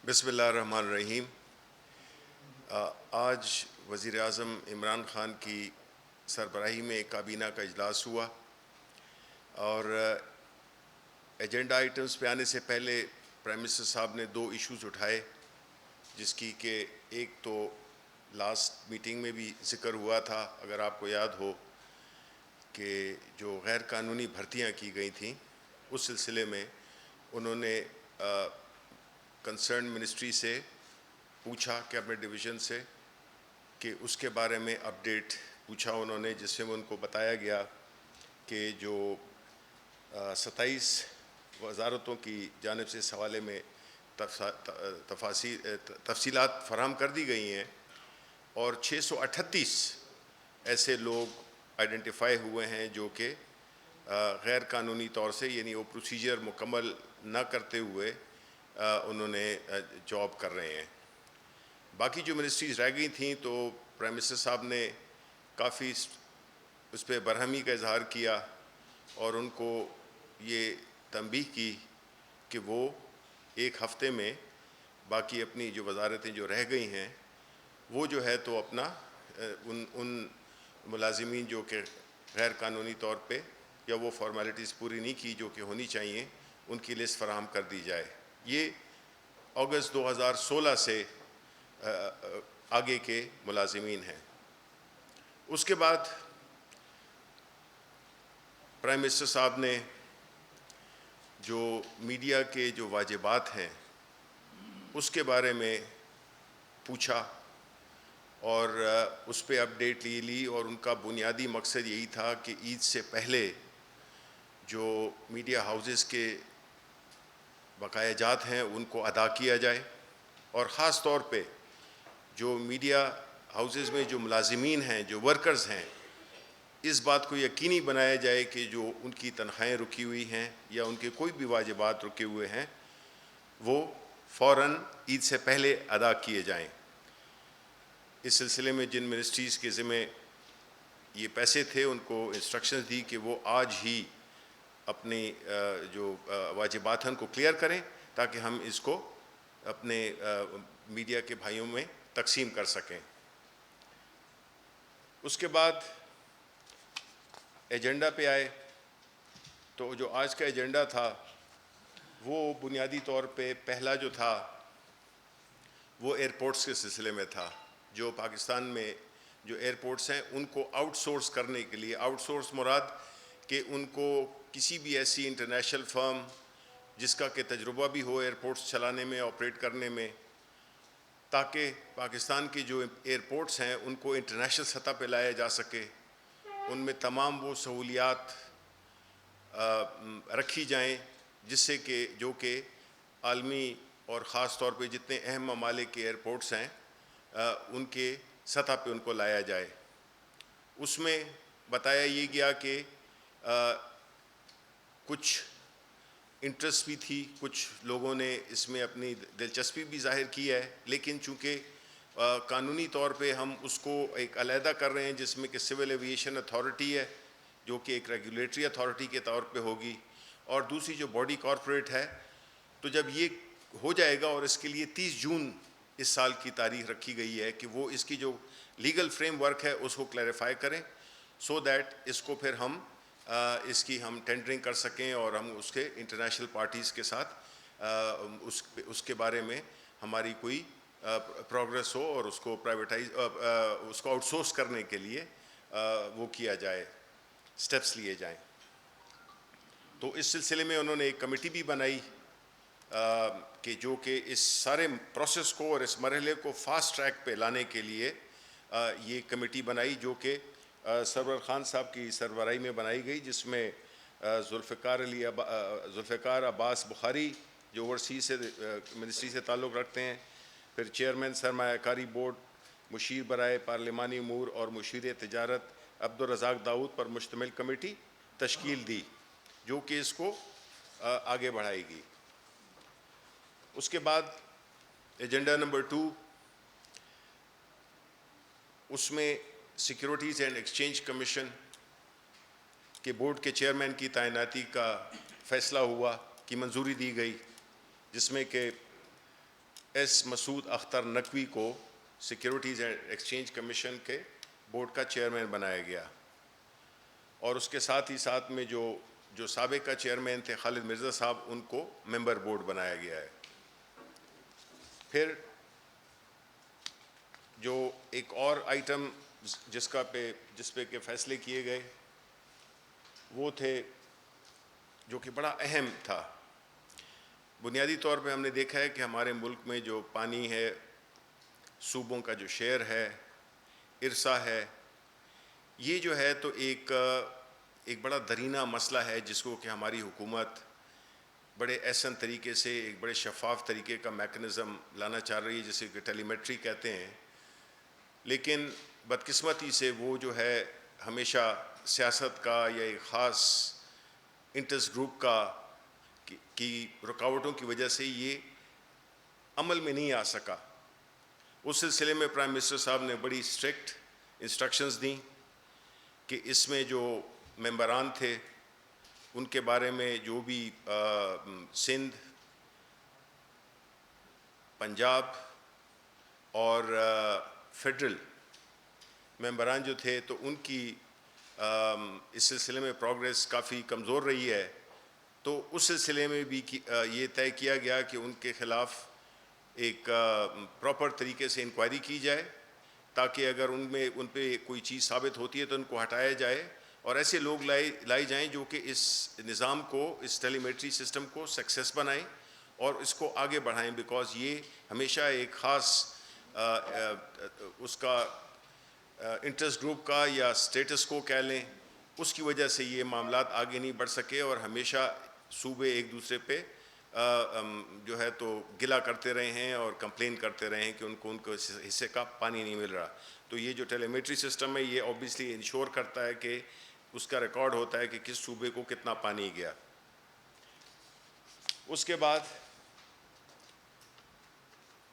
بسم اللہ الرحمن الرحیم۔ آج وزیر اعظم عمران خان کی سربراہی میں کابینہ کا اجلاس ہوا اور ایجنڈا آئٹمز پہ آنے سے پہلے پرائم منسٹر صاحب نے دو ایشوز اٹھائے، جس کی کہ ایک تو لاسٹ میٹنگ میں بھی ذکر ہوا تھا، اگر آپ کو یاد ہو کہ جو غیر قانونی بھرتیاں کی گئی تھیں اس سلسلے میں انہوں نے کنسرن منسٹری سے پوچھا، کیبنٹ ڈویژن سے، کہ اس کے بارے میں اپڈیٹ پوچھا انہوں نے، جس میں ان کو بتایا گیا کہ جو 27 وزارتوں کی جانب سے اس حوالے میں تفصیلات فراہم کر دی گئی ہیں اور 638 ایسے لوگ آئیڈینٹیفائی ہوئے ہیں جو کہ غیر قانونی طور سے، یعنی وہ پروسیجر مکمل نہ کرتے ہوئے انہوں نے جاب کر رہے ہیں۔ باقی جو منسٹریز رہ گئی تھیں تو پرائم منسٹر صاحب نے کافی اس پہ برہمی کا اظہار کیا اور ان کو یہ تنبیہ کی کہ وہ ایک ہفتے میں باقی اپنی جو وزارتیں جو رہ گئی ہیں وہ جو ہے تو اپنا ان ملازمین جو کہ غیر قانونی طور پہ یا وہ فارمیلٹیز پوری نہیں کی جو کہ ہونی چاہیے، ان کی لسٹ فراہم کر دی جائے۔ یہ اگست 2016 سے آگے کے ملازمین ہیں۔ اس کے بعد پرائم منسٹر صاحب نے جو میڈیا کے جو واجبات ہیں اس کے بارے میں پوچھا اور اس پہ اپڈیٹ لی اور ان کا بنیادی مقصد یہی تھا کہ عید سے پہلے جو میڈیا ہاؤسز کے بقایا جات ہیں ان کو ادا کیا جائے، اور خاص طور پہ جو میڈیا ہاؤسز میں جو ملازمین ہیں، جو ورکرز ہیں، اس بات کو یقینی بنایا جائے کہ جو ان کی تنخواہیں رکی ہوئی ہیں یا ان کے کوئی بھی واجبات رکے ہوئے ہیں وہ فوراً عید سے پہلے ادا کیے جائیں۔ اس سلسلے میں جن منسٹریز کے ذمہ یہ پیسے تھے ان کو انسٹرکشنز دی کہ وہ آج ہی اپنی جو واجبات ہیں ان کو کلیئر کریں تاکہ ہم اس کو اپنے میڈیا کے بھائیوں میں تقسیم کر سکیں۔ اس کے بعد ایجنڈا پہ آئے تو جو آج کا ایجنڈا تھا وہ بنیادی طور پہ پہلا جو تھا وہ ایئرپورٹس کے سلسلے میں تھا۔ جو پاکستان میں جو ایئرپورٹس ہیں ان کو آؤٹ سورس کرنے کے لیے، آؤٹ سورس مراد کہ ان کو کسی بھی ایسی انٹرنیشنل فرم جس کا کہ تجربہ بھی ہو ایئرپورٹس چلانے میں، آپریٹ کرنے میں، تاکہ پاکستان کے جو ایئرپورٹس ہیں ان کو انٹرنیشنل سطح پہ لایا جا سکے، ان میں تمام وہ سہولیات رکھی جائیں جس سے کہ جو کہ عالمی اور خاص طور پہ جتنے اہم ممالک کے ایئرپورٹس ہیں ان کے سطح پہ ان کو لایا جائے۔ اس میں بتایا یہ گیا کہ کچھ انٹرسٹ بھی تھی، کچھ لوگوں نے اس میں اپنی دلچسپی بھی ظاہر کی ہے، لیکن چونکہ قانونی طور پہ ہم اس کو ایک علیحدہ کر رہے ہیں جس میں کہ سول ایویشن اتھارٹی ہے جو کہ ایک ریگولیٹری اتھارٹی کے طور پہ ہوگی، اور دوسری جو باڈی کارپوریٹ ہے، تو جب یہ ہو جائے گا اور اس کے لیے 30 جون اس سال کی تاریخ رکھی گئی ہے کہ وہ اس کی جو لیگل فریم ورک ہے اس کو کلیریفائی کریں سو دیٹ اس کو پھر ہم اس کی ہم ٹینڈرنگ کر سکیں اور ہم اس کے انٹرنیشنل پارٹیز کے ساتھ اس کے بارے میں ہماری کوئی پروگریس ہو اور اس کو اس کو آؤٹ سورس کرنے کے لیے وہ کیا جائے، سٹیپس لیے جائیں۔ تو اس سلسلے میں انہوں نے ایک کمیٹی بھی بنائی کہ جو کہ اس سارے پروسیس کو اور اس مرحلے کو فاسٹ ٹریک پہ لانے کے لیے یہ کمیٹی بنائی جو کہ سرور خان صاحب کی سربراہی میں بنائی گئی، جس میں ذوالفقار عباس بخاری جو اوورسیز سے منسٹری سے تعلق رکھتے ہیں، پھر چیئرمین سرمایہ کاری بورڈ، مشیر برائے پارلیمانی امور اور مشیر تجارت عبدالرزاق داؤد پر مشتمل کمیٹی تشکیل دی جو کہ اس کو آگے بڑھائے گی۔ اس کے بعد ایجنڈا نمبر 2، اس میں سیکیورٹیز اینڈ ایکسچینج کمیشن کے بورڈ کے چیئرمین کی تعیناتی کا فیصلہ ہوا، کی منظوری دی گئی، جس میں کہ ایس مسعود اختر نقوی کو سیکیورٹیز اینڈ ایکسچینج کمیشن کے بورڈ کا چیئرمین بنایا گیا، اور اس کے ساتھ ہی ساتھ میں جو سابق کا چیئرمین تھے خالد مرزا صاحب، ان کو ممبر بورڈ بنایا گیا ہے۔ پھر جو ایک اور آئٹم جس پہ کہ فیصلے کیے گئے وہ تھے، جو کہ بڑا اہم تھا۔ بنیادی طور پہ ہم نے دیکھا ہے کہ ہمارے ملک میں جو پانی ہے، صوبوں کا جو شیئر ہے، ارثہ ہے، یہ جو ہے تو ایک بڑا درینہ مسئلہ ہے، جس کو کہ ہماری حکومت بڑے احسن طریقے سے، ایک بڑے شفاف طریقے کا میکنزم لانا چاہ رہی ہے، جسے کہ ٹیلی میٹری کہتے ہیں، لیکن بدقسمتی سے وہ جو ہے ہمیشہ سیاست کا یا ایک خاص انٹرسٹ گروپ کی رکاوٹوں کی وجہ سے یہ عمل میں نہیں آ سکا۔ اس سلسلے میں پرائم منسٹر صاحب نے بڑی اسٹرکٹ انسٹرکشنز دیں کہ اس میں جو ممبران تھے ان کے بارے میں جو بھی سندھ، پنجاب اور فیڈرل ممبران جو تھے، تو ان کی اس سلسلے میں پروگریس کافی کمزور رہی ہے، تو اس سلسلے میں بھی یہ طے کیا گیا کہ ان کے خلاف ایک پراپر طریقے سے انکوائری کی جائے، تاکہ اگر ان پہ کوئی چیز ثابت ہوتی ہے تو ان کو ہٹایا جائے، اور ایسے لوگ لائے جائیں جو کہ اس نظام کو، اس ٹیلی میٹری سسٹم کو سکسیس بنائیں اور اس کو آگے بڑھائیں، بیکاز یہ ہمیشہ ایک خاص اس کا انٹرسٹ گروپ کا یا سٹیٹس کو کہہ لیں، اس کی وجہ سے یہ معاملات آگے نہیں بڑھ سکے، اور ہمیشہ صوبے ایک دوسرے پہ جو ہے تو گلہ کرتے رہے ہیں اور کمپلین کرتے رہے ہیں کہ ان کو حصے کا پانی نہیں مل رہا۔ تو یہ جو ٹیلی میٹری سسٹم ہے، یہ اوبیسلی انشور کرتا ہے کہ اس کا ریکارڈ ہوتا ہے کہ کس صوبے کو کتنا پانی گیا۔ اس کے بعد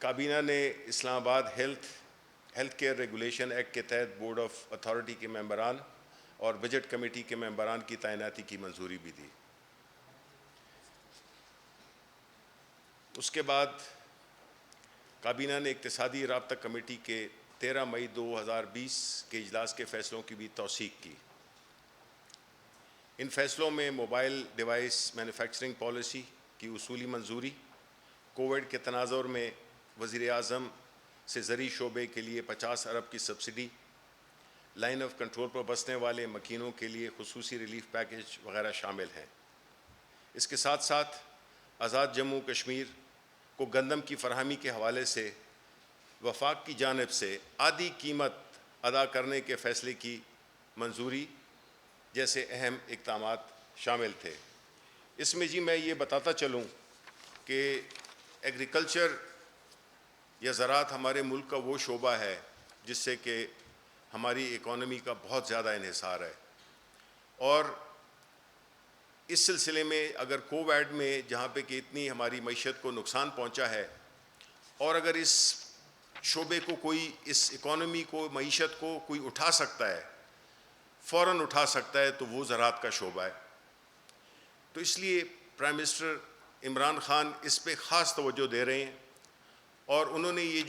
کابینہ نے اسلام آباد ہیلتھ کیئر ریگولیشن ایکٹ کے تحت بورڈ آف اتھارٹی کے ممبران اور بجٹ کمیٹی کے ممبران کی تعیناتی کی منظوری بھی دی۔ اس کے بعد کابینہ نے اقتصادی رابطہ کمیٹی کے 13 مئی 2020 کے اجلاس کے فیصلوں کی بھی توثیق کی۔ ان فیصلوں میں موبائل ڈیوائس مینوفیکچرنگ پالیسی کی اصولی منظوری، کووڈ کے تناظر میں وزیر اعظم سے زرعی شعبے کے لیے 50 ارب کی سبسڈی، لائن آف کنٹرول پر بسنے والے مکینوں کے لیے خصوصی ریلیف پیکیج وغیرہ شامل ہیں۔ اس کے ساتھ ساتھ آزاد جموں کشمیر کو گندم کی فراہمی کے حوالے سے وفاق کی جانب سے آدھی قیمت ادا کرنے کے فیصلے کی منظوری جیسے اہم اقدامات شامل تھے۔ اس میں میں یہ بتاتا چلوں کہ ایگریکلچر یا زراعت ہمارے ملک کا وہ شعبہ ہے جس سے کہ ہماری اکانومی کا بہت زیادہ انحصار ہے، اور اس سلسلے میں اگر کووڈ میں جہاں پہ کہ اتنی ہماری معیشت کو نقصان پہنچا ہے، اور اگر اس شعبے کو کوئی، اس اکانومی کو، معیشت کو کوئی اٹھا سکتا ہے، فوراً اٹھا سکتا ہے، تو وہ زراعت کا شعبہ ہے۔ تو اس لیے پرائم منسٹر عمران خان اس پہ خاص توجہ دے رہے ہیں، اور انہوں نے یہ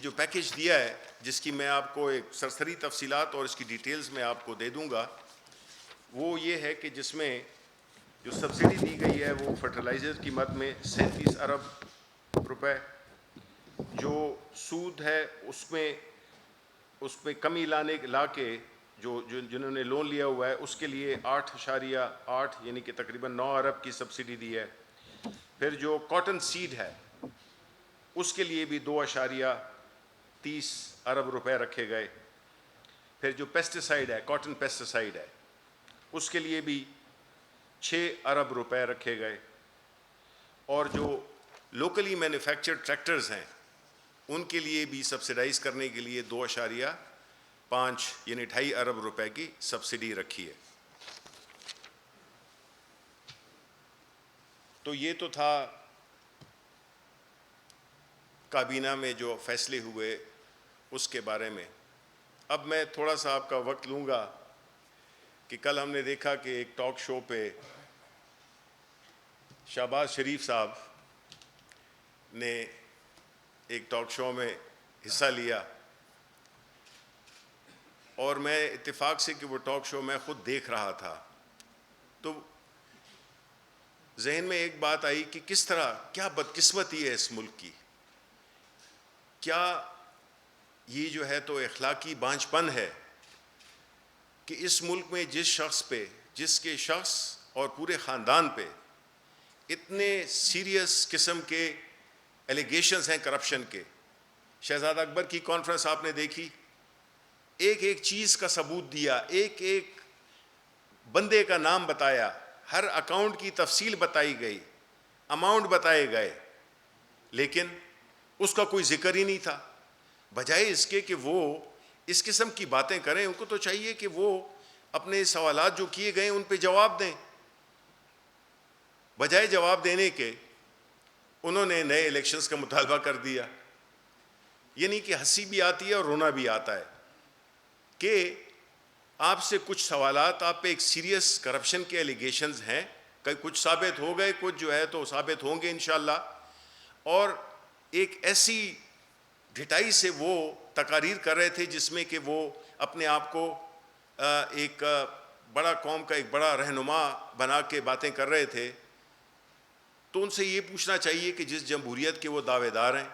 جو پیکیج دیا ہے، جس کی میں آپ کو ایک سرسری تفصیلات اور اس کی ڈیٹیلز میں آپ کو دے دوں گا، وہ یہ ہے کہ جس میں جو سبسڈی دی گئی ہے وہ فرٹیلائزر کی مد میں 37 ارب روپے، جو سود ہے اس میں کمی لا کے جنہوں نے لون لیا ہوا ہے اس کے لیے 8.8 یعنی کہ تقریباً 9 ارب کی سبسڈی دی ہے۔ پھر جو کاٹن سیڈ ہے اس کے لیے بھی 2.30 ارب روپے رکھے گئے۔ پھر جو پیسٹیسائیڈ ہے، کاٹن پیسٹیسائیڈ ہے، اس کے لیے بھی 6 ارب روپے رکھے گئے، اور جو لوکلی مینوفیکچرڈ ٹریکٹرز ہیں ان کے لیے بھی سبسیڈائز کرنے کے لیے 2.5 یعنی 2.5 ارب روپے کی سبسڈی رکھی ہے۔ تو یہ تو تھا کابینہ میں جو فیصلے ہوئے اس کے بارے میں۔ اب میں تھوڑا سا آپ کا وقت لوں گا کہ کل ہم نے دیکھا کہ ایک ٹاک شو پہ شہباز شریف صاحب نے ایک ٹاک شو میں حصہ لیا، اور میں اتفاق سے کہ وہ ٹاک شو میں خود دیکھ رہا تھا، تو ذہن میں ایک بات آئی کہ کس طرح کیا بدقسمتی ہے اس ملک کی، کیا یہ جو ہے تو اخلاقی بانجھ پن ہے کہ اس ملک میں جس کے شخص اور پورے خاندان پہ اتنے سیریس قسم کے ایلیگیشنز ہیں کرپشن کے. شہزادہ اکبر کی کانفرنس آپ نے دیکھی، ایک ایک چیز کا ثبوت دیا، ایک ایک بندے کا نام بتایا، ہر اکاؤنٹ کی تفصیل بتائی گئی، اماؤنٹ بتائے گئے، لیکن اس کا کوئی ذکر ہی نہیں تھا. بجائے اس کے کہ وہ اس قسم کی باتیں کریں، ان کو تو چاہیے کہ وہ اپنے سوالات جو کیے گئے ان پہ جواب دیں. بجائے جواب دینے کے انہوں نے نئے الیکشنز کا مطالبہ کر دیا. یعنی کہ ہنسی بھی آتی ہے اور رونا بھی آتا ہے کہ آپ سے کچھ سوالات، آپ پہ ایک سیریس کرپشن کے ایلیگیشنز ہیں، کچھ ثابت ہو گئے، کچھ جو ہے تو ثابت ہوں گے انشاءاللہ، اور ایک ایسی ڈھٹائی سے وہ تقاریر کر رہے تھے جس میں کہ وہ اپنے آپ کو ایک بڑا قوم کا ایک بڑا رہنما بنا کے باتیں کر رہے تھے. تو ان سے یہ پوچھنا چاہیے کہ جس جمہوریت کے وہ دعوے دار ہیں،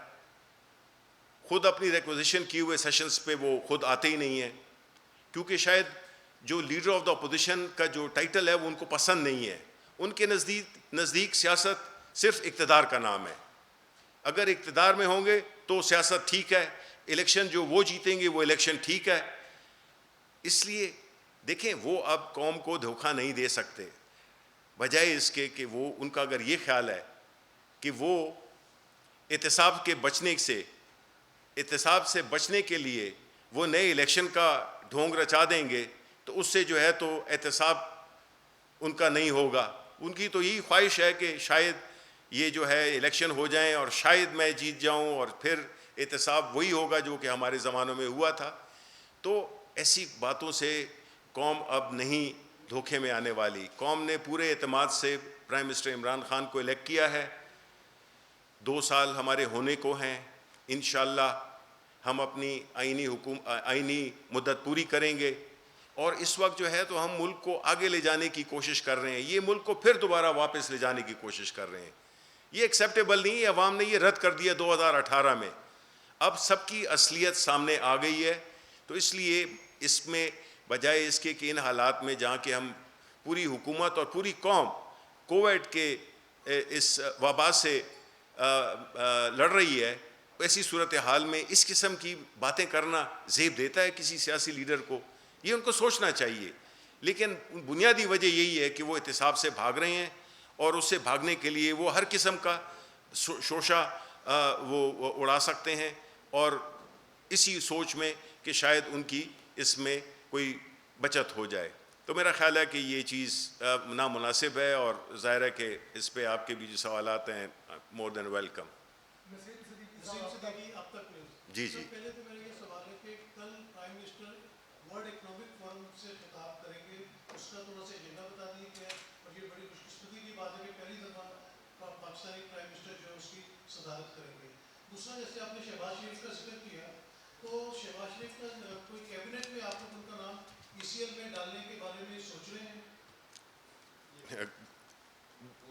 خود اپنی ریکوزیشن کیے ہوئے سیشنز پہ وہ خود آتے ہی نہیں ہیں، کیونکہ شاید جو لیڈر آف دا اپوزیشن کا جو ٹائٹل ہے وہ ان کو پسند نہیں ہے. ان کے نزدیک سیاست صرف اقتدار کا نام ہے. اگر اقتدار میں ہوں گے تو سیاست ٹھیک ہے، الیکشن جو وہ جیتیں گے وہ الیکشن ٹھیک ہے. اس لیے دیکھیں وہ اب قوم کو دھوکہ نہیں دے سکتے. بجائے اس کے کہ وہ ان کا اگر یہ خیال ہے کہ وہ احتساب سے بچنے کے لیے وہ نئے الیکشن کا ڈھونگ رچا دیں گے، تو اس سے جو ہے تو احتساب ان کا نہیں ہوگا. ان کی تو یہی خواہش ہے کہ شاید یہ جو ہے الیکشن ہو جائیں اور شاید میں جیت جاؤں اور پھر احتساب وہی ہوگا جو کہ ہمارے زمانوں میں ہوا تھا. تو ایسی باتوں سے قوم اب نہیں دھوکے میں آنے والی. قوم نے پورے اعتماد سے پرائم منسٹر عمران خان کو الیکٹ کیا ہے. 2 سال ہمارے ہونے کو ہیں. انشاءاللہ ہم اپنی آئینی مدت پوری کریں گے، اور اس وقت جو ہے تو ہم ملک کو آگے لے جانے کی کوشش کر رہے ہیں. یہ ملک کو پھر دوبارہ واپس لے جانے کی کوشش کر رہے ہیں. یہ ایکسیپٹیبل نہیں ہے. عوام نے یہ رد کر دیا 2018 میں. اب سب کی اصلیت سامنے آ گئی ہے. تو اس لیے اس میں بجائے اس کے کہ ان حالات میں جہاں کہ ہم پوری حکومت اور پوری قوم کووڈ کے اس وبا سے لڑ رہی ہے، ایسی صورتحال میں اس قسم کی باتیں کرنا زیب دیتا ہے کسی سیاسی لیڈر کو. یہ ان کو سوچنا چاہیے. لیکن بنیادی وجہ یہی ہے کہ وہ احتساب سے بھاگ رہے ہیں، اور اس سے بھاگنے کے لیے وہ ہر قسم کا شوشہ وہ اڑا سکتے ہیں، اور اسی سوچ میں کہ شاید ان کی اس میں کوئی بچت ہو جائے. تو میرا خیال ہے کہ یہ چیز نامناسب ہے، اور ظاہر ہے کہ اس پہ آپ کے بھی جو سوالات ہیں مور دین ویلکم. جی جی پہلے تو میرا یہ سوال ہے کہ کل prime minister world economic forum سے خطاب کریں گے، اس کا تھوڑا سا ایجنڈا بتا دیجیے کیا ہے. اور یہ بڑی خوش قسمتی کی بات ہے کہ پہلی دفعہ پاکستانی پرائم منسٹر جو ہے اس کی صدارت کریں گے. دوسرا، جیسے آپ نے شہباز شریف کا ذکر کیا، تو شہباز شریف کا کوئی کیبنٹ میں آپ لوگ ان کا نام ECL میں ڈالنے کے بارے میں سوچ رہے ہیں؟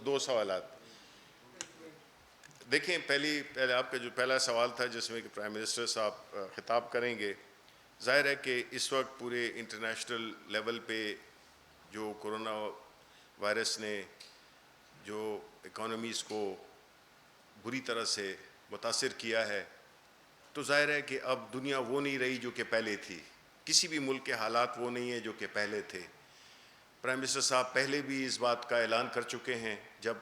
2 سوالات. دیکھیں پہلے آپ کا جو پہلا سوال تھا جس میں کہ پرائم منسٹر صاحب خطاب کریں گے، ظاہر ہے کہ اس وقت پورے انٹرنیشنل لیول پہ جو کرونا وائرس نے جو اکانومیز کو بری طرح سے متاثر کیا ہے، تو ظاہر ہے کہ اب دنیا وہ نہیں رہی جو کہ پہلے تھی. کسی بھی ملک کے حالات وہ نہیں ہیں جو کہ پہلے تھے. پرائم منسٹر صاحب پہلے بھی اس بات کا اعلان کر چکے ہیں. جب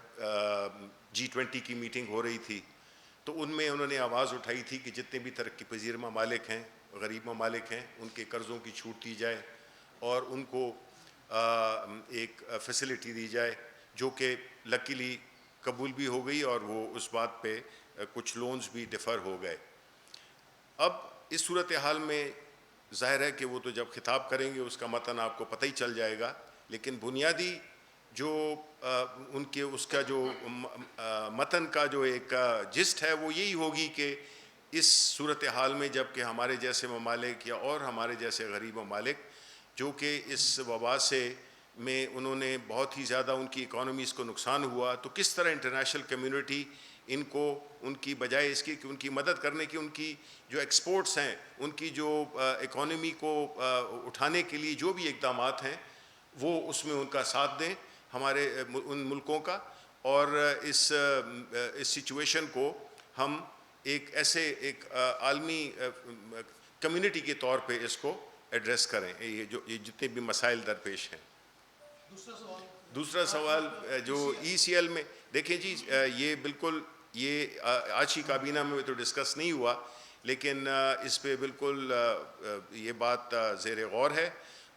G20 کی میٹنگ ہو رہی تھی تو ان میں انہوں نے آواز اٹھائی تھی کہ جتنے بھی ترقی پذیر ممالک ہیں، غریب ممالک ہیں، ان کے قرضوں کی چھوٹ دی جائے اور ان کو ایک فیسلٹی دی جائے، جو کہ لکیلی قبول بھی ہو گئی، اور وہ اس بات پہ کچھ لونز بھی ڈیفر ہو گئے. اب اس صورتحال میں ظاہر ہے کہ وہ تو جب خطاب کریں گے اس کا متن آپ کو پتہ ہی چل جائے گا، لیکن بنیادی جو ان کے اس کا جو متن کا جو ایک جسٹ ہے وہ یہی ہوگی کہ اس صورتحال میں جب کہ ہمارے جیسے ممالک یا اور ہمارے جیسے غریب ممالک جو کہ اس وبا سے میں انہوں نے بہت ہی زیادہ ان کی اکانومیز کو نقصان ہوا، تو کس طرح انٹرنیشنل کمیونٹی ان کو ان کی بجائے اس کی کہ ان کی مدد کرنے کی، ان کی جو ایکسپورٹس ہیں، ان کی جو اکانومی کو اٹھانے کے لیے جو بھی اقدامات ہیں وہ اس میں ان کا ساتھ دیں ہمارے ان ملکوں کا، اور اس سچویشن کو ہم ایک ایسے ایک عالمی کمیونٹی کے طور پہ اس کو ایڈریس کریں، یہ جتنے بھی مسائل درپیش ہیں۔ دوسرا سوال جو ای سی ایل میں دیکھیں جی، یہ بالکل یہ آج کی کابینہ میں تو ڈسکس نہیں ہوا، لیکن اس پہ بالکل یہ بات زیر غور ہے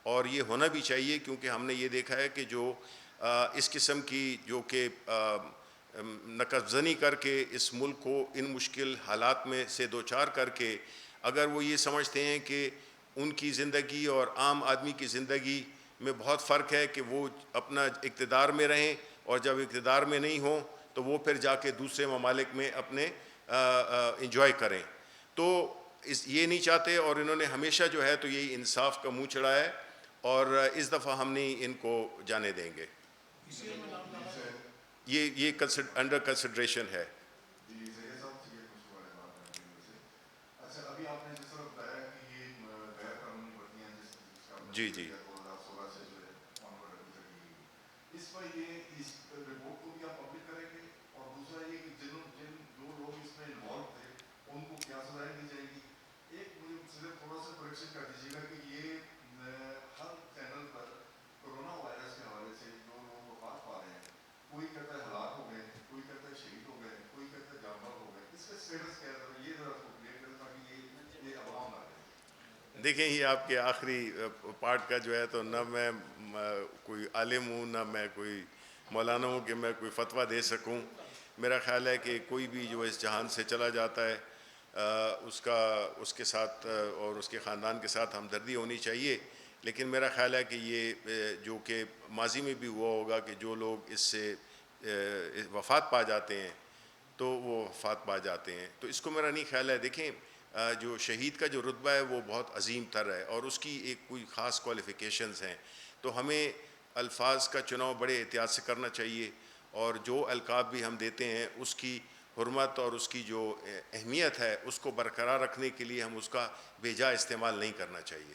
اور یہ ہونا بھی چاہیے، کیونکہ ہم نے یہ دیکھا ہے کہ جو اس قسم کی جو کہ نقد زنی کر کے اس ملک کو ان مشکل حالات میں سے دوچار کر کے اگر وہ یہ سمجھتے ہیں کہ ان کی زندگی اور عام آدمی کی زندگی میں بہت فرق ہے کہ وہ اپنا اقتدار میں رہیں اور جب اقتدار میں نہیں ہوں تو وہ پھر جا کے دوسرے ممالک میں اپنے انجوائے کریں، تو یہ نہیں چاہتے، اور انہوں نے ہمیشہ جو ہے تو یہی انصاف کا منہ چڑھایا ہے، اور اس دفعہ ہم نہیں ان کو جانے دیں گے۔ یہ انڈر کنسیڈریشن ہے۔ جی جی اس پر یہ اس رپورٹ کو بھی آپ پبلک کریں گے، اور دوسرا یہ کہ جن جو لوگ اس میں انوالو تھے ان کو کیا سزائیں دی جائیں گی۔ ایک مجھے صرف تھوڑا سا کریکشن کر دیجیے گا کہ یہ ہر چینل پر کرونا وائرس کے حوالے سے جو لوگ وفات پا رہے ہیں، کوئی کہتا ہے ہلاک ہو گئے، کوئی کہتا ہے شہید ہو گئے، کوئی کہتا ہے جاں بحق ہو گئے، اس کا اسٹیٹس کیا ہے؟ یہ ذرا کلیئر کریں تاکہ یہ عوام نہ رہے۔ دیکھیں، یہ آپ کے آخری پارٹ کا جو ہے تو نہ میں کوئی عالم ہوں نہ میں کوئی مولانا ہوں کہ میں کوئی فتویٰ دے سکوں۔ میرا خیال ہے کہ کوئی بھی جو اس جہان سے چلا جاتا ہے اس کے ساتھ اور اس کے خاندان کے ساتھ ہمدردی ہونی چاہیے، لیکن میرا خیال ہے کہ یہ جو کہ ماضی میں بھی ہوا ہوگا کہ جو لوگ اس سے وفات پا جاتے ہیں تو وہ وفات پا جاتے ہیں، تو اس کو میرا نہیں خیال ہے۔ دیکھیں، جو شہید کا جو رتبہ ہے وہ بہت عظیم تر ہے اور اس کی ایک کوئی خاص کوالیفیکیشنز ہیں، تو ہمیں الفاظ کا چناؤ بڑے احتیاط سے کرنا چاہیے، اور جو القاب بھی ہم دیتے ہیں اس کی حرمت اور اس کی جو اہمیت ہے اس کو برقرار رکھنے کے لیے ہم اس کا بے جا استعمال نہیں کرنا چاہیے۔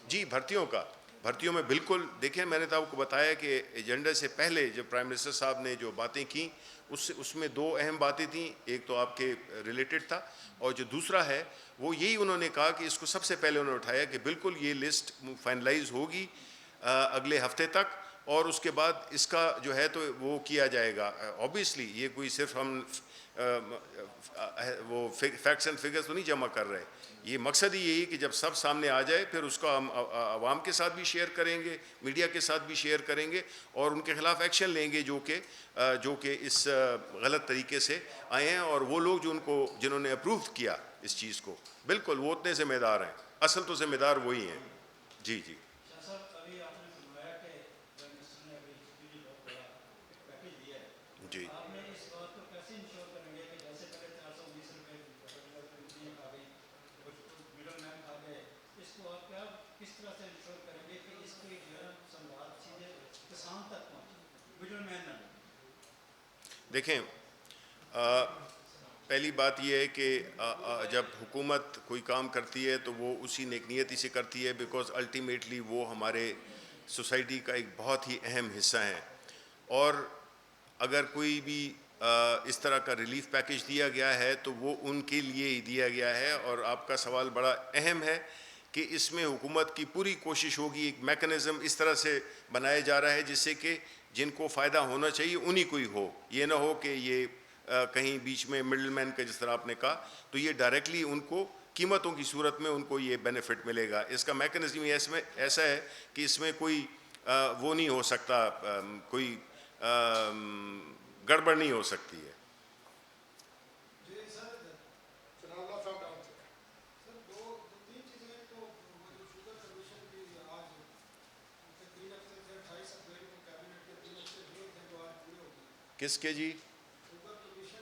جی بھرتیوں میں بالکل دیکھیں، میں نے تو آپ کو بتایا کہ ایجنڈے سے پہلے جب پرائم منسٹر صاحب نے جو باتیں کیں اس میں دو اہم باتیں تھیں، ایک تو آپ کے ریلیٹڈ تھا، اور جو دوسرا ہے وہ یہی انہوں نے کہا کہ اس کو سب سے پہلے انہوں نے اٹھایا کہ بالکل یہ لسٹ فائنلائز ہوگی اگلے ہفتے تک، اور اس کے بعد اس کا جو ہے تو وہ کیا جائے گا۔ اوبیسلی یہ کوئی صرف ہم وہ فیکٹس اینڈ فگرز تو نہیں جمع کر رہے، یہ مقصد ہی یہی کہ جب سب سامنے آ جائے پھر اس کو ہم عوام کے ساتھ بھی شیئر کریں گے، میڈیا کے ساتھ بھی شیئر کریں گے، اور ان کے خلاف ایکشن لیں گے جو کہ اس غلط طریقے سے آئے ہیں، اور وہ لوگ جنہوں نے اپروو کیا اس چیز کو، بالکل وہ اتنے ذمہ دار ہیں، اصل تو ذمہ دار وہی ہیں۔ جی جی جی دیکھیں، پہلی بات یہ ہے کہ جب حکومت کوئی کام کرتی ہے تو وہ اسی نیک نیتی سے کرتی ہے، بیکاز الٹیمیٹلی وہ ہمارے سوسائٹی کا ایک بہت ہی اہم حصہ ہیں، اور اگر کوئی بھی اس طرح کا ریلیف پیکیج دیا گیا ہے تو وہ ان کے لیے ہی دیا گیا ہے، اور آپ کا سوال بڑا اہم ہے کہ اس میں حکومت کی پوری کوشش ہوگی، ایک میکنزم اس طرح سے بنایا جا رہا ہے جس سے کہ جن کو فائدہ ہونا چاہیے انہی کو ہی ہو، یہ نہ ہو کہ یہ کہیں بیچ میں مڈل مین کا جس طرح آپ نے کہا، تو یہ ڈائریکٹلی ان کو قیمتوں کی صورت میں ان کو یہ بینیفٹ ملے گا۔ اس کا میکنزم ایسا ہے کہ اس میں کوئی وہ نہیں ہو سکتا، کوئی گڑبڑ نہیں ہو سکتی ہے۔ کس کے جی؟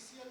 ECL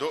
2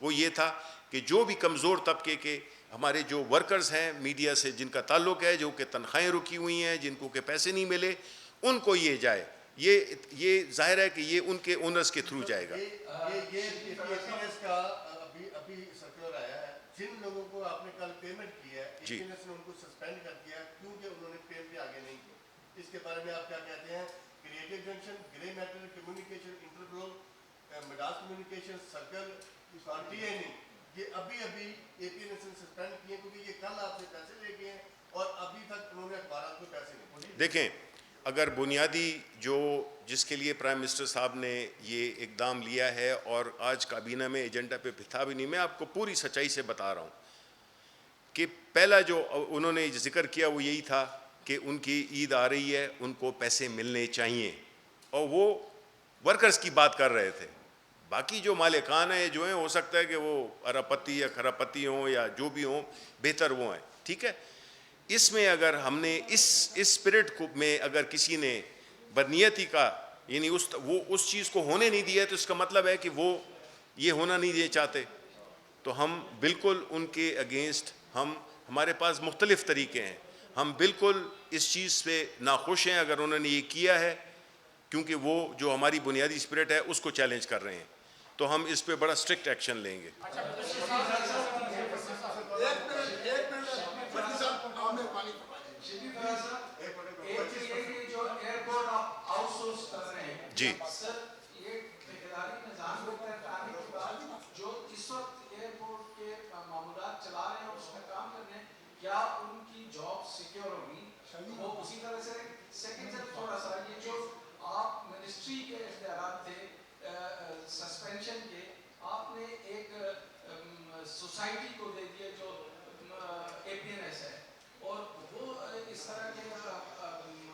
وہ یہ تھا کہ جو بھی کمزور طبقے کے ہمارے جو ورکرز ہیں میڈیا سے جن کا تعلق ہے، جو کہ تنخواہیں رکی ہوئی ہیں، جن کو کہ پیسے نہیں ملے، ان کو یہ جائے. یہ ظاہر ہے کہ یہ ان کے اونرز کے تھرو جائے گا. ابھی سرکولر آیا ہے، جن لوگوں کو آپ نے کل پیمنٹ کی ہے جی. نے ان کو سسپینڈ کر دیا کیونکہ انہوں نے پیمنٹ آگے نہیں کی. اس کے بارے میں آپ کیا کہتے ہیں؟ Creative Junction, Grey Matter, Communication, Interglobe, Midas Communication, Circle, T A نہیں، یہ ابھی اے پی ایس نے سسپینڈ کیے کیونکہ یہ کل آپ سے پیسے لے گئے ہیں اور ابھی تک انہوں نے اخبارات کو پیسے نہیں. دیکھیں، اگر بنیادی جس کے لیے پرائم منسٹر صاحب نے یہ اقدام لیا ہے اور آج کابینہ میں ایجنڈا پہ تھا بھی نہیں، میں آپ کو پوری سچائی سے بتا رہا ہوں کہ پہلا جو انہوں نے ذکر کیا وہ یہی تھا کہ ان کی عید آ رہی ہے، ان کو پیسے ملنے چاہیے، اور وہ ورکرز کی بات کر رہے تھے. باقی جو مالکان ہیں جو ہیں، ہو سکتا ہے کہ وہ ارب پتی یا خراب پتی ہوں یا جو بھی ہوں، بہتر وہ ہیں. ٹھیک ہے، اس میں اگر ہم نے اس اسپرٹ میں اگر کسی نے بدنیتی کا یعنی وہ اس چیز کو ہونے نہیں دیا، تو اس کا مطلب ہے کہ وہ یہ ہونا نہیں چاہتے. تو ہم بالکل ان کے اگینسٹ، ہمارے پاس مختلف طریقے ہیں، ہم بالکل اس چیز پہ ناخوش ہیں اگر انہوں نے یہ کیا ہے، کیونکہ وہ جو ہماری بنیادی اسپرٹ ہے اس کو چیلنج کر رہے ہیں. تو ہم اس پہ بڑا اسٹرکٹ ایکشن لیں گے. جی سر، یہ ٹھیکیداری نظام کو کرنے کے بعد جو اس وقت ایئرپورٹ کے معمولات چلا رہے ہیں اور اس میں کام کر رہے ہیں، کیا ان کی جاب سیکیور ہوگی؟ وہ اسی طرح سے سیکنڈ سے تھوڑا سا یہ جو آپ منسٹری کے اختیارات تھے سسپینشن کے، آپ نے ایک سوسائٹی کو دے دیے جو اے پی این ایس ہے، اور وہ اس طرح کے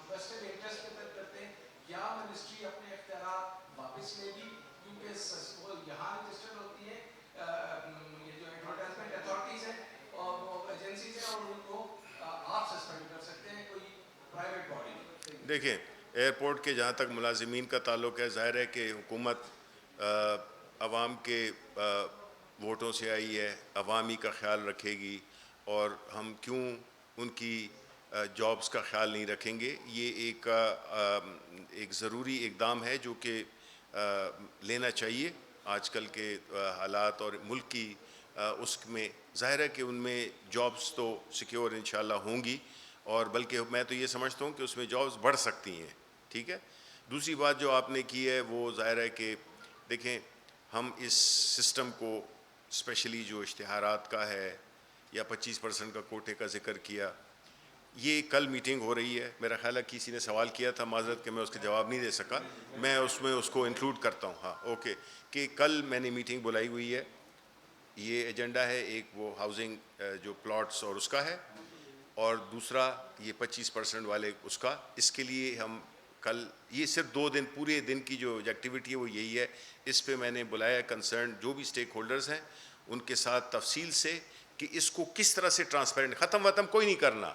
ویسٹرن انٹرسٹ کے تحت کرتے ہیں، یا منسٹری اپنے اختیارات واپس لے گی؟ کیونکہ وہ یہاں رجسٹرڈ ہوتی ہے، یہ جو ایڈورٹائزمنٹ اتھارٹیز ہیں اور وہ ایجنسیز ہیں، اور ان کو آپ سسپینڈ کر سکتے ہیں، کوئی پرائیویٹ باڈی نہیں. دیکھیں، ایئرپورٹ کے جہاں تک ملازمین کا تعلق ہے، ظاہر ہے کہ حکومت عوام کے ووٹوں سے آئی ہے، عوامی کا خیال رکھے گی، اور ہم کیوں ان کی جابز کا خیال نہیں رکھیں گے. یہ ایک ضروری اقدام ہے جو کہ لینا چاہیے آج کل کے حالات اور ملک کی اس میں. ظاہر ہے کہ ان میں جابز تو سیکیور انشاءاللہ ہوں گی، اور بلکہ میں تو یہ سمجھتا ہوں کہ اس میں جابز بڑھ سکتی ہیں. ٹھیک ہے. دوسری بات جو آپ نے کی ہے وہ ظاہر ہے کہ دیکھیں، ہم اس سسٹم کو اسپیشلی جو اشتہارات کا ہے یا 25% کا کوٹے کا ذکر کیا، یہ کل میٹنگ ہو رہی ہے. میرا خیال ہے کسی نے سوال کیا تھا، معذرت کہ میں اس کا جواب نہیں دے سکا، میں اس کو انکلوڈ کرتا ہوں. ہاں اوکے، کہ کل میں نے میٹنگ بلائی ہوئی ہے. یہ ایجنڈا ہے، ایک وہ ہاؤسنگ جو پلاٹس اور اس کا ہے، اور دوسرا یہ 25% والے اس کا. اس کے لیے ہم کل، یہ صرف 2 دن، پورے دن کی جو ایکٹیویٹی ہے وہ یہی ہے. اس پہ میں نے بلایا کنسرن جو بھی سٹیک ہولڈرز ہیں ان کے ساتھ تفصیل سے، کہ اس کو کس طرح سے ٹرانسپیرنٹ، ختم کوئی نہیں کرنا،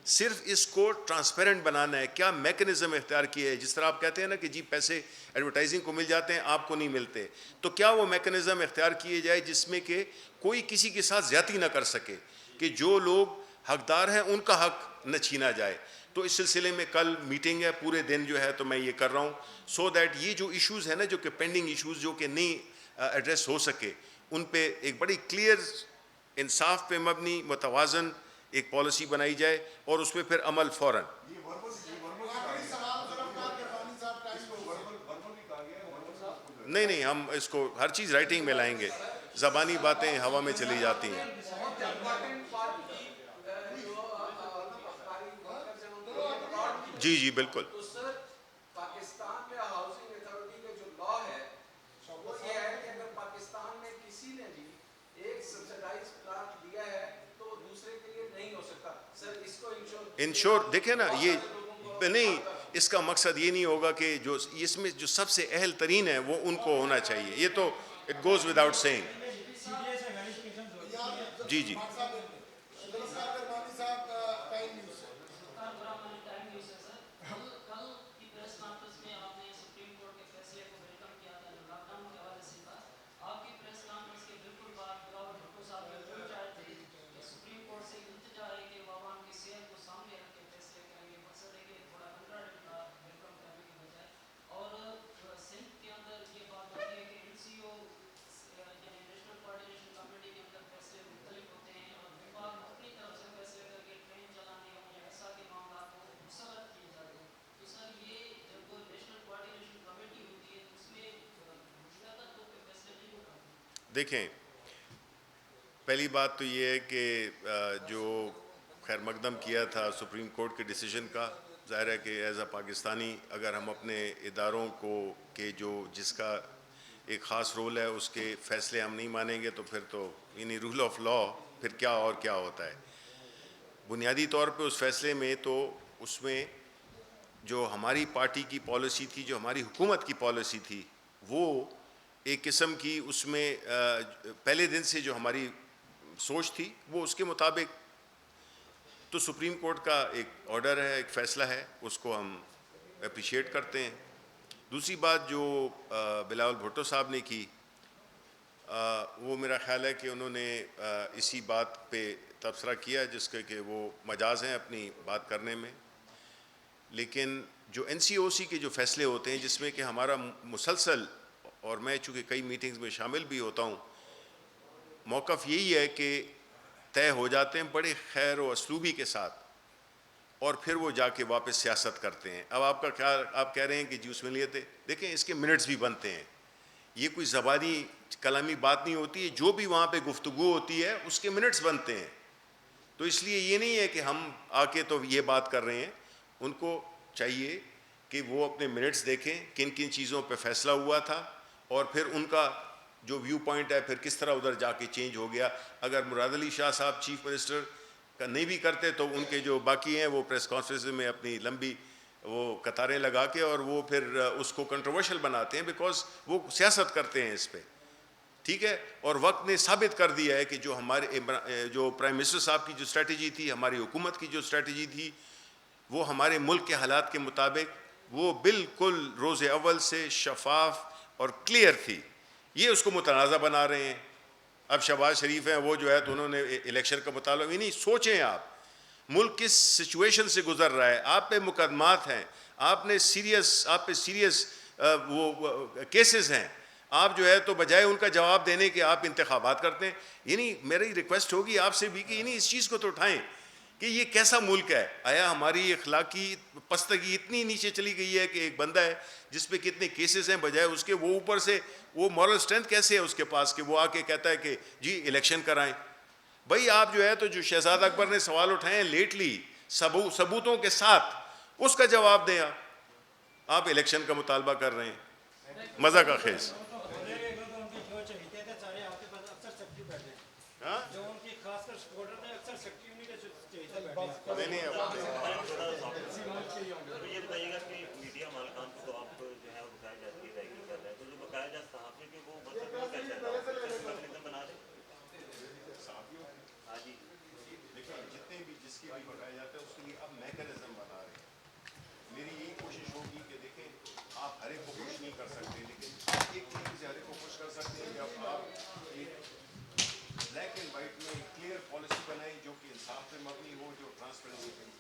صرف اس کو ٹرانسپیرنٹ بنانا ہے. کیا میکنزم اختیار کیا ہے؟ جس طرح آپ کہتے ہیں نا کہ جی پیسے ایڈورٹائزنگ کو مل جاتے ہیں، آپ کو نہیں ملتے، تو کیا وہ میکنزم اختیار کیے جائے جس میں کہ کوئی کسی کے ساتھ زیادتی نہ کر سکے، کہ جو لوگ حقدار ہیں ان کا حق نہ چھینا جائے. تو اس سلسلے میں کل میٹنگ ہے، پورے دن جو ہے تو میں یہ کر رہا ہوں، سو دیٹ یہ جو ایشوز ہیں نا، جو کہ پینڈنگ ایشوز جو کہ نہیں ایڈریس ہو سکے، ان پہ ایک بڑی کلیئر، انصاف پہ مبنی، متوازن ایک پالیسی بنائی جائے، اور اس میں پھر عمل فوراً. نہیں، ہم اس کو ہر چیز رائٹنگ میں لائیں گے. زبانی باتیں ہوا میں چلی جاتی ہیں. جی بالکل. تو سر، پاکستان میں ہاؤسنگ اتھارٹی کا جو لا ہے وہ یہ ہے کہ اگر پاکستان میں کسی نے بھی ایک سبسیڈائز پلاٹ لیا ہے تو دوسرے کے لیے نہیں ہو سکتا. سر اس کو انشور دیکھیں نا، یہ نہیں، اس کا مقصد یہ نہیں ہوگا کہ جو اس میں جو سب سے اہل ترین ہے وہ ان کو ہونا چاہیے. یہ تو اٹ گوز وداؤٹ سیئنگ. جی دیکھیں، پہلی بات تو یہ ہے کہ جو خیر مقدم کیا تھا سپریم کورٹ کے ڈیسیجن کا، ظاہر ہے کہ ایز اے پاکستانی اگر ہم اپنے اداروں کو کہ جس کا ایک خاص رول ہے اس کے فیصلے ہم نہیں مانیں گے تو پھر تو یعنی رول آف لا پھر کیا اور کیا ہوتا ہے. بنیادی طور پہ اس فیصلے میں تو اس میں جو ہماری پارٹی کی پالیسی تھی، جو ہماری حکومت کی پالیسی تھی، وہ ایک قسم کی اس میں پہلے دن سے جو ہماری سوچ تھی وہ اس کے مطابق. تو سپریم کورٹ کا ایک آرڈر ہے، ایک فیصلہ ہے، اس کو ہم اپریشیٹ کرتے ہیں. دوسری بات جو بلاول بھٹو صاحب نے کی، وہ میرا خیال ہے کہ انہوں نے اسی بات پہ تبصرہ کیا جس کے کہ وہ مجاز ہیں اپنی بات کرنے میں. لیکن جو این سی او سی کے جو فیصلے ہوتے ہیں جس میں کہ ہمارا مسلسل، اور میں چونکہ کئی میٹنگز میں شامل بھی ہوتا ہوں، موقف یہی ہے کہ طے ہو جاتے ہیں بڑے خیر و اسلوبی کے ساتھ، اور پھر وہ جا کے واپس سیاست کرتے ہیں. اب آپ کا خیال، آپ کہہ رہے ہیں کہ جی اس میں لیے تھے، دیکھیں اس کے منٹس بھی بنتے ہیں. یہ کوئی زبانی کلامی بات نہیں ہوتی ہے، جو بھی وہاں پہ گفتگو ہوتی ہے اس کے منٹس بنتے ہیں. تو اس لیے یہ نہیں ہے کہ ہم آ کے تو یہ بات کر رہے ہیں. ان کو چاہیے کہ وہ اپنے منٹس دیکھیں کن کن چیزوں پہ فیصلہ ہوا تھا، اور پھر ان کا جو ویو پوائنٹ ہے پھر کس طرح ادھر جا کے چینج ہو گیا. اگر مراد علی شاہ صاحب چیف منسٹر کا نہیں بھی کرتے تو ان کے جو باقی ہیں وہ پریس کانفرنس میں اپنی لمبی وہ قطاریں لگا کے اور وہ پھر اس کو کنٹروورشل بناتے ہیں، بیکاز وہ سیاست کرتے ہیں اس پہ. ٹھیک ہے. اور وقت نے ثابت کر دیا ہے کہ جو ہمارے جو پرائم منسٹر صاحب کی جو اسٹریٹجی تھی، ہماری حکومت کی جو اسٹریٹجی تھی، وہ ہمارے ملک کے حالات کے مطابق وہ بالکل روز اول سے شفاف اور کلیئر تھی. یہ اس کو متنازع بنا رہے ہیں. اب شہباز شریف ہیں، وہ جو ہے تو انہوں نے الیکشن کا مطالبہ ہی نہیں. سوچیں آپ ملک کس سچویشن سے گزر رہا ہے، آپ پہ مقدمات ہیں، آپ پہ سیریس وہ کیسز ہیں. آپ جو ہے تو بجائے ان کا جواب دینے کے آپ انتخابات کرتے ہیں. یعنی میری ریکویسٹ ہوگی آپ سے بھی کہ یعنی اس چیز کو تو اٹھائیں کہ یہ کیسا ملک ہے. آیا ہماری اخلاقی پستگی اتنی نیچے چلی گئی ہے کہ ایک بندہ ہے جس پہ کتنے کیسز ہیں، بجائے اس کے وہ اوپر سے وہ مورل اسٹرینتھ کیسے ہے اس کے پاس کہ وہ آ کے کہتا ہے کہ جی الیکشن کرائیں. بھائی آپ جو ہے تو جو شہزاد اکبر نے سوال اٹھائے ہیں لیٹلی ثبوتوں کے ساتھ، اس کا جواب دیں. آپ الیکشن کا مطالبہ کر رہے ہیں، مزہ کا خیز. یہ بتائیے گا کہ میڈیا مالکان کو تو آپ جو ہے بقایا جات کی ادائیگی کر رہے ہیں، تو جو بقایا جات صحافی کے وہ مطلب وہ کیسے میکینزم بنا دیں صحافیوں؟ ہاں جی دیکھیں جتنے بھی جس کے بھی بقایا جاتا ہے اس کے لیے اب میکینزم بنا رہے ہیں. میری یہی کوشش ہوگی کہ دیکھیں آپ ہر ایک کو خوش نہیں کر سکتے، لیکن ایک طریقے سے ہر ایک کو خوش کر سکتے ہیں کہ اب آپ ایک بلیک اینڈ وائٹ میں ایک کلیئر پالیسی بنائیں جو کہ انصاف پہ مبنی ہو، جو ٹرانسپیرنسی پہ